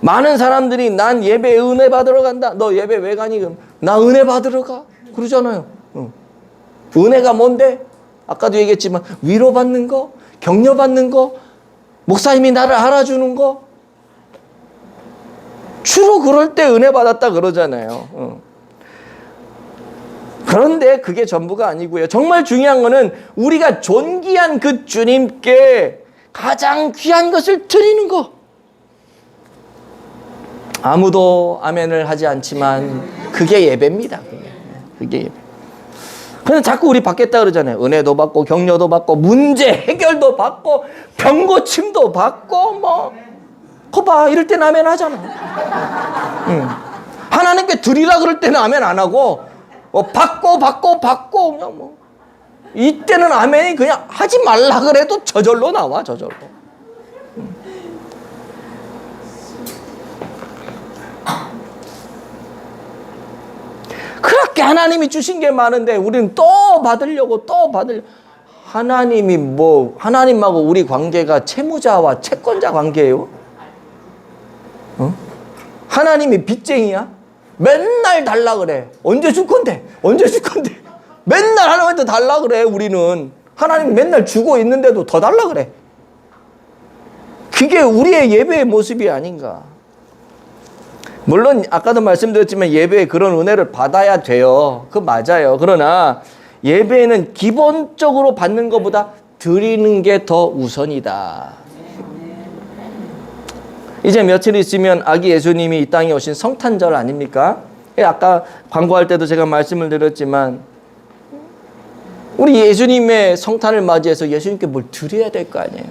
많은 사람들이 난 예배 은혜 받으러 간다. 너 예배 왜 가니? 그럼 나 은혜 받으러 가. 그러잖아요. 은혜가 뭔데? 아까도 얘기했지만 위로받는 거, 격려받는 거, 목사님이 나를 알아주는 거. 주로 그럴 때 은혜 받았다 그러잖아요. 그런데 그게 전부가 아니고요. 정말 중요한 거는 우리가 존귀한 그 주님께 가장 귀한 것을 드리는 거. 아무도 아멘을 하지 않지만 그게 예배입니다. 그게 예배. 그냥 자꾸 우리 받겠다 그러잖아요. 은혜도 받고 격려도 받고 문제 해결도 받고 병고침도 받고 뭐 거봐 이럴 때는 아멘 하잖아. 하나님께 드리라 그럴 때는 아멘 안 하고 받고 그냥 뭐 이때는 아멘이 그냥 하지 말라 그래도 저절로 나와. 저절로. 그렇게 하나님이 주신 게 많은데 우리는 또 받으려고. 하나님이 뭐 하나님하고 우리 관계가 채무자와 채권자 관계예요? 하나님이 빚쟁이야? 맨날 달라 그래. 언제 줄 건데? 맨날 하나님한테 달라 그래. 우리는 하나님 맨날 주고 있는데도 더 달라 그래. 그게 우리의 예배의 모습이 아닌가. 물론 아까도 말씀드렸지만 예배에 그런 은혜를 받아야 돼요. 그거 맞아요. 그러나 예배는 기본적으로 받는 것보다 드리는 게 더 우선이다. 이제 며칠 있으면 아기 예수님이 이 땅에 오신 성탄절 아닙니까? 아까 광고할 때도 제가 말씀을 드렸지만 우리 예수님의 성탄을 맞이해서 예수님께 뭘 드려야 될 거 아니에요.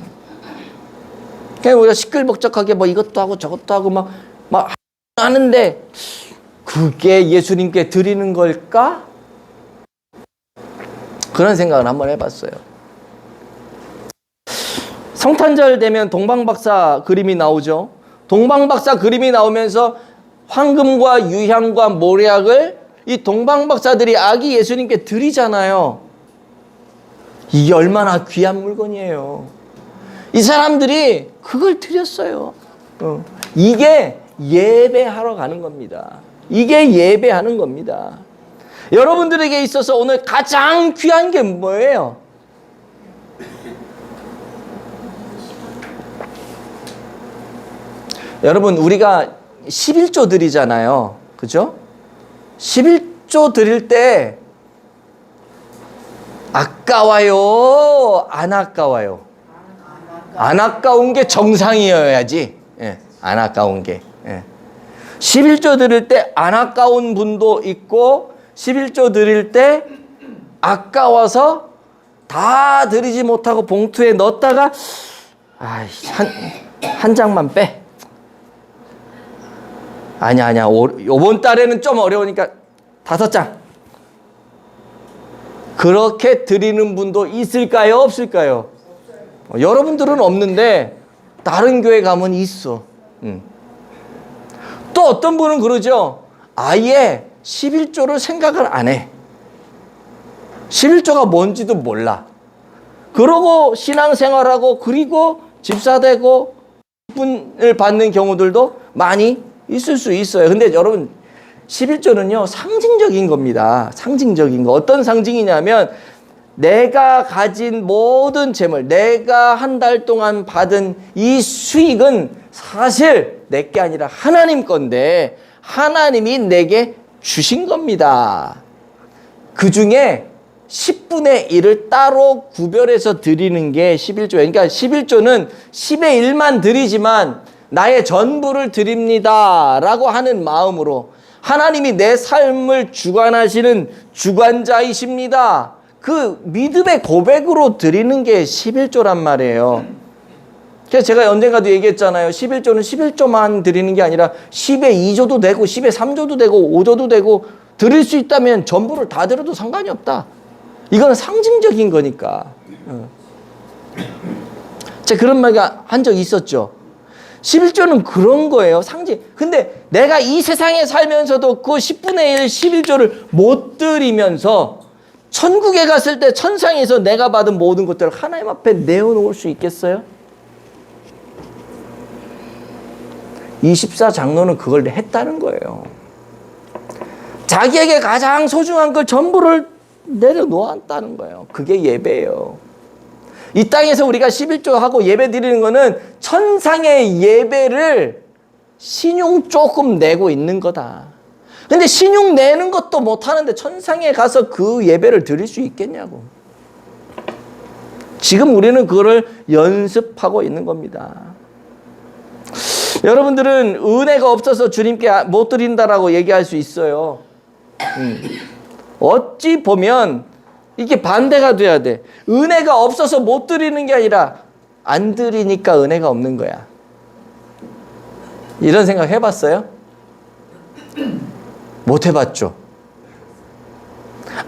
그냥 우리가 시끌벅적하게 뭐 이것도 하고 저것도 하고 막 하는데 그게 예수님께 드리는 걸까? 그런 생각을 한번 해봤어요. 성탄절 되면 동방박사 그림이 나오죠. 동방박사 그림이 나오면서 황금과 유향과 모략을 이 동방박사들이 아기 예수님께 드리잖아요. 이게 얼마나 귀한 물건이에요. 이 사람들이 그걸 드렸어요. 이게 예배하러 가는 겁니다. 이게 예배하는 겁니다. 여러분들에게 있어서 오늘 가장 귀한 게 뭐예요? 여러분 우리가 11조 드리잖아요. 그죠? 11조 드릴 때 아까워요? 안 아까워요? 안 아까운 게 정상이어야지. 예, 안 아까운 게. 예. 11조 드릴 때 안 아까운 분도 있고 11조 드릴 때 아까워서 다 드리지 못하고 봉투에 넣었다가 한 장만 빼. 아니야. 요번 달에는 좀 어려우니까 5장. 그렇게 드리는 분도 있을까요? 없을까요? 여러분들은 없는데 다른 교회 가면 있어. 또 어떤 분은 그러죠. 아예 11조를 생각을 안 해. 11조가 뭔지도 몰라. 그러고 신앙생활하고 그리고 집사되고 분을 받는 경우들도 많이 있을 수 있어요. 근데 여러분 11조는요 상징적인 겁니다. 상징적인 거. 어떤 상징이냐면 내가 가진 모든 재물, 내가 한 달 동안 받은 이 수익은 사실 내게 아니라 하나님 건데 하나님이 내게 주신 겁니다. 그 중에 10분의 1을 따로 구별해서 드리는 게 11조예요. 그러니까 11조는 10의 1만 드리지만 나의 전부를 드립니다 라고 하는 마음으로 하나님이 내 삶을 주관하시는 주관자이십니다. 그 믿음의 고백으로 드리는 게 11조란 말이에요. 그래서 제가 언젠가도 얘기했잖아요. 11조는 11조만 드리는 게 아니라 10의 2조도 되고 10의 3조도 되고 5조도 되고 드릴 수 있다면 전부를 다 드려도 상관이 없다. 이건 상징적인 거니까. 제가 그런 말 한 적이 있었죠. 11조는 그런 거예요. 상징. 근데 내가 이 세상에 살면서도 그 10분의 1 11조를 못 드리면서 천국에 갔을 때 천상에서 내가 받은 모든 것들을 하나님 앞에 내어놓을 수 있겠어요? 24장로는 그걸 했다는 거예요. 자기에게 가장 소중한 걸 전부를 내려놓았다는 거예요. 그게 예배예요. 이 땅에서 우리가 11조 하고 예배 드리는 거는 천상의 예배를 신용 조금 내고 있는 거다. 근데 신용 내는 것도 못하는데 천상에 가서 그 예배를 드릴 수 있겠냐고. 지금 우리는 그거를 연습하고 있는 겁니다. 여러분들은 은혜가 없어서 주님께 못 드린다라고 얘기할 수 있어요. 어찌 보면 이게 반대가 돼야 돼. 은혜가 없어서 못 드리는 게 아니라 안 드리니까 은혜가 없는 거야. 이런 생각 해봤어요? 못 해봤죠.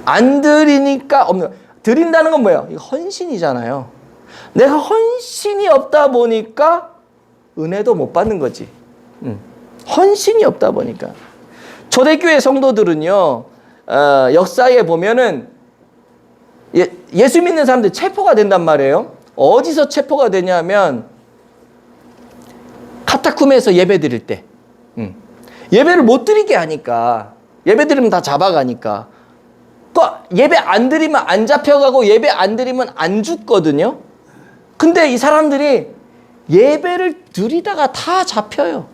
안 드리니까 없는. 드린다는 건 뭐예요? 이거 헌신이잖아요. 내가 헌신이 없다 보니까 은혜도 못 받는 거지. 헌신이 없다 보니까. 초대교회 성도들은요, 역사에 보면은 예수 믿는 사람들 체포가 된단 말이에요. 어디서 체포가 되냐면 카타쿰에서 예배 드릴 때. 예배를 못 드리게 하니까, 예배 드리면 다 잡아가니까. 또 예배 안 드리면 안 잡혀가고 예배 안 드리면 안 죽거든요. 근데 이 사람들이 예배를 드리다가 다 잡혀요.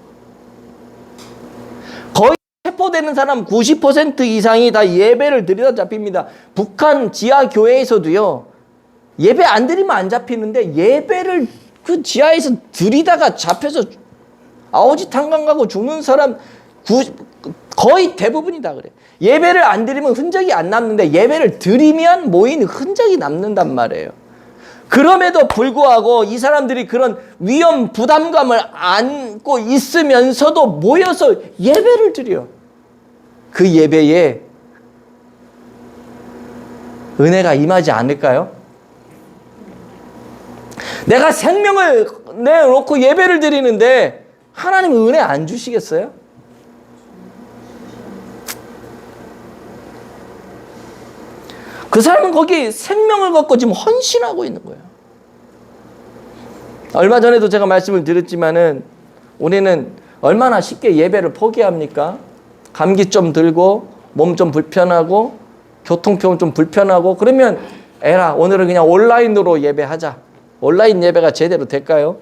거의 체포되는 사람 90% 이상이 다 예배를 드리다 잡힙니다. 북한 지하 교회에서도요, 예배 안 드리면 안 잡히는데 예배를 그 지하에서 드리다가 잡혀서 아오지 탄광 가고 죽는 사람 거의 대부분이 다 그래. 예배를 안 드리면 흔적이 안 남는데 예배를 드리면 모인 흔적이 남는단 말이에요. 그럼에도 불구하고 이 사람들이 그런 위험 부담감을 안고 있으면서도 모여서 예배를 드려. 그 예배에 은혜가 임하지 않을까요? 내가 생명을 내놓고 예배를 드리는데 하나님 은혜 안 주시겠어요? 그 사람은 거기 생명을 걸고 지금 헌신하고 있는 거예요. 얼마 전에도 제가 말씀을 드렸지만은 우리는 얼마나 쉽게 예배를 포기합니까? 감기 좀 들고 몸 좀 불편하고 교통편 좀 불편하고 그러면 에라 오늘은 그냥 온라인으로 예배하자. 온라인 예배가 제대로 될까요?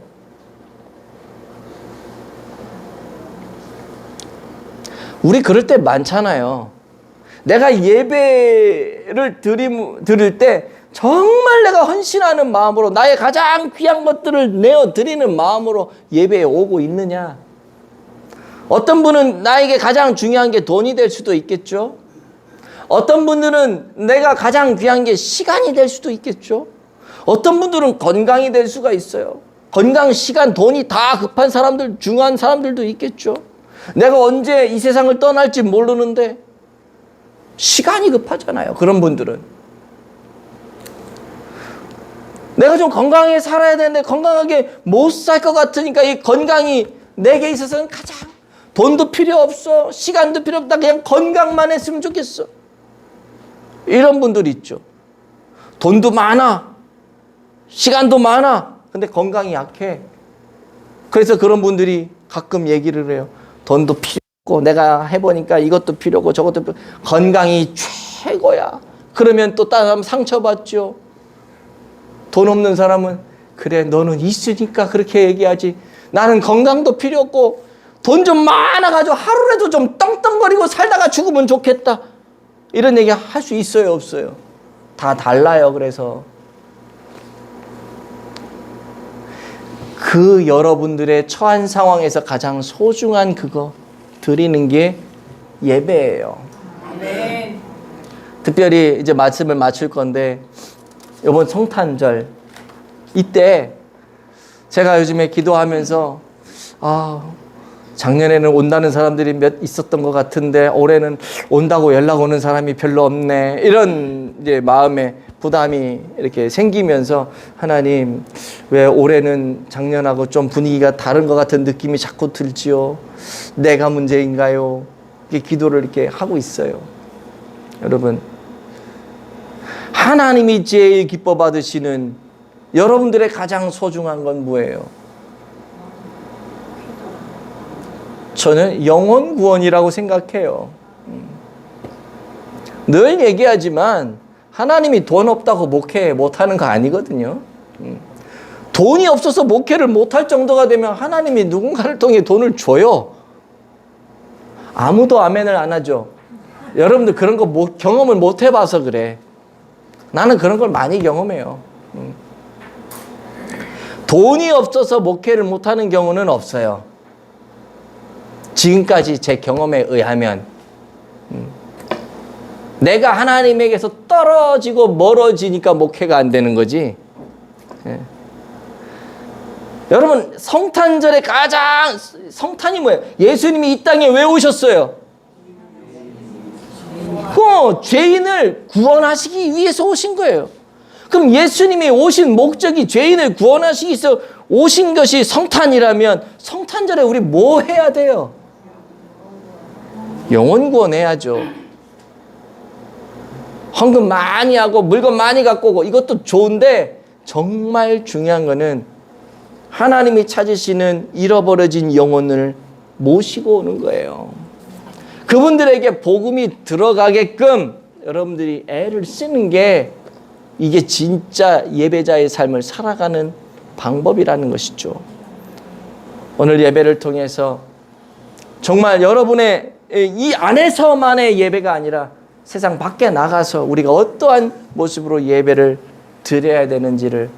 우리 그럴 때 많잖아요. 내가 예배를 드릴 때 정말 내가 헌신하는 마음으로 나의 가장 귀한 것들을 내어드리는 마음으로 예배에 오고 있느냐? 어떤 분은 나에게 가장 중요한 게 돈이 될 수도 있겠죠. 어떤 분들은 내가 가장 귀한 게 시간이 될 수도 있겠죠. 어떤 분들은 건강이 될 수가 있어요. 건강, 시간, 돈이 다 급한 사람들, 중요한 사람들도 있겠죠. 내가 언제 이 세상을 떠날지 모르는데 시간이 급하잖아요. 그런 분들은. 내가 좀 건강하게 살아야 되는데 건강하게 못 살 것 같으니까 이 건강이 내게 있어서는 가장, 돈도 필요 없어, 시간도 필요 없다, 그냥 건강만 했으면 좋겠어. 이런 분들이 있죠. 돈도 많아, 시간도 많아, 근데 건강이 약해. 그래서 그런 분들이 가끔 얘기를 해요. 돈도 필요 없고 내가 해보니까 이것도 필요 없고 저것도 필요 없고 건강이 최고야. 그러면 또 다른 사람 상처받죠. 돈 없는 사람은 그래 너는 있으니까 그렇게 얘기하지. 나는 건강도 필요 없고 돈 좀 많아가지고 하루라도 좀 떵떵거리고 살다가 죽으면 좋겠다. 이런 얘기 할 수 있어요, 없어요? 다 달라요. 그래서 그 여러분들의 처한 상황에서 가장 소중한 그거 드리는 게 예배예요. 아멘. 특별히 이제 말씀을 마칠 건데 이번 성탄절 이때 제가 요즘에 기도하면서 작년에는 온다는 사람들이 몇 있었던 것 같은데 올해는 온다고 연락 오는 사람이 별로 없네. 이런 이제 마음에 부담이 이렇게 생기면서 하나님 왜 올해는 작년하고 좀 분위기가 다른 것 같은 느낌이 자꾸 들지요. 내가 문제인가요? 이렇게 기도를 이렇게 하고 있어요. 여러분, 하나님이 제일 기뻐 받으시는 여러분들의 가장 소중한 건 뭐예요? 저는 영혼 구원이라고 생각해요. 늘 얘기하지만 하나님이 돈 없다고 목회 못하는 거 아니거든요. 돈이 없어서 목회를 못할 정도가 되면 하나님이 누군가를 통해 돈을 줘요. 아무도 아멘을 안 하죠. 여러분들 그런 거 경험을 못 해봐서 그래. 나는 그런 걸 많이 경험해요. 돈이 없어서 목회를 못하는 경우는 없어요. 지금까지 제 경험에 의하면 내가 하나님에게서 떨어지고 멀어지니까 목회가 안 되는 거지. 여러분, 성탄절에 가장 성탄이 뭐예요? 예수님이 이 땅에 왜 오셨어요? 죄인을 구원하시기 위해서 오신 거예요. 그럼 예수님이 오신 목적이 죄인을 구원하시기 위해서 오신 것이 성탄이라면 성탄절에 우리 뭐 해야 돼요? 영혼 구원해야죠. 헌금 많이 하고 물건 많이 갖고 오고 이것도 좋은데 정말 중요한 거는 하나님이 찾으시는 잃어버려진 영혼을 모시고 오는 거예요. 그분들에게 복음이 들어가게끔 여러분들이 애를 쓰는 게 이게 진짜 예배자의 삶을 살아가는 방법이라는 것이죠. 오늘 예배를 통해서 정말 여러분의 이 안에서만의 예배가 아니라 세상 밖에 나가서 우리가 어떠한 모습으로 예배를 드려야 되는지를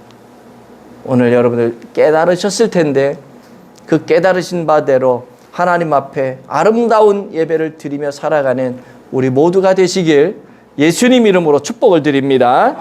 오늘 여러분들 깨달으셨을 텐데 그 깨달으신 바대로 하나님 앞에 아름다운 예배를 드리며 살아가는 우리 모두가 되시길 예수님 이름으로 축복을 드립니다.